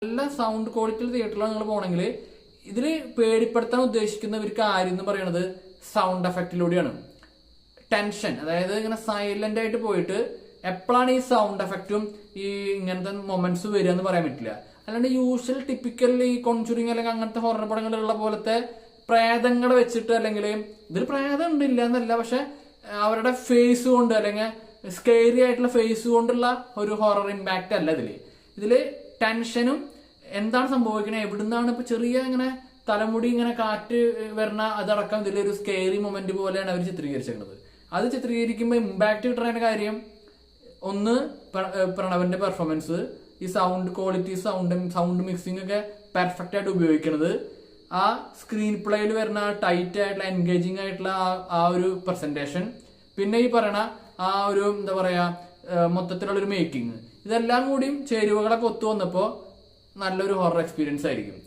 നല്ല sound quality തിയേറ്ററിലാണ് നിങ്ങൾ പോകണമെങ്കിൽ ഇതിൽ പേടിപ്പെടുത്താൻ ഉദ്ദേശിക്കുന്ന ഒരു കാര്യം എന്ന് പറയുന്നത് സൗണ്ട് എഫക്റ്റിലൂടെയാണ്. ടെൻഷൻ, അതായത് ഇങ്ങനെ സൈലന്റ് ആയിട്ട് പോയിട്ട് എപ്പോഴാണ് ഈ സൗണ്ട് എഫക്റ്റും ഈ ഇങ്ങനത്തെ മൊമെന്റ്സ് വരിക എന്ന് പറയാൻ പറ്റില്ല. അല്ലാണ്ട് യൂഷ്വൽ ടിപ്പിക്കൽ ഈ കോൺജുറിങ് അല്ലെങ്കിൽ അങ്ങനത്തെ ഹൊറർ പടങ്ങളിലുള്ള പോലത്തെ പ്രേതങ്ങളെ വെച്ചിട്ട്, അല്ലെങ്കിൽ ഇതിൽ പ്രേതം ഉണ്ടില്ല എന്നല്ല, പക്ഷെ അവരുടെ ഫേസ് കൊണ്ട് അല്ലെങ്കിൽ സ്കെയറി ആയിട്ടുള്ള ഫേസ് കൊണ്ടുള്ള ഒരു ഹൊറർ ഇമ്പാക്റ്റ് അല്ല ഇതില് ടെൻഷനും എന്താണ് സംഭവിക്കുന്നത്, എവിടുന്നാണ് ഇപ്പൊ ചെറിയ ഇങ്ങനെ തലമുടി ഇങ്ങനെ കാറ്റ് വരണ അതടക്കം ഇതിലൊരു സ്കെയറി മൊമെന്റ് പോലെയാണ് അവർ ചിത്രീകരിച്ചിരുന്നത്. അത് ചിത്രീകരിക്കുമ്പോൾ ഇമ്പാക്ട് കിട്ടുന്ന കാര്യം ഒന്ന് പ്രണവന്റെ പെർഫോമൻസ്, ഈ സൗണ്ട് ക്വാളിറ്റി, സൗണ്ട് മിക്സിംഗ് ഒക്കെ പെർഫെക്റ്റ് ആയിട്ട് ഉപയോഗിക്കുന്നത്, ആ സ്ക്രീൻ പ്ലേയിൽ വരുന്ന ടൈറ്റ് ആയിട്ടുള്ള എൻഗേജിങ് ആയിട്ടുള്ള ആ ഒരു പ്രസന്റേഷൻ, പിന്നെ ഈ പറയണ ആ ഒരു എന്താ പറയാ മൊത്തത്തിലുള്ള ഒരു മേക്കിംഗ്, ഇതെല്ലാം കൂടിയും ചേരുവകളൊക്കെ ഒത്തു വന്നപ്പോ നല്ലൊരു ഹൊറർ എക്സ്പീരിയൻസ് ആയിരിക്കും.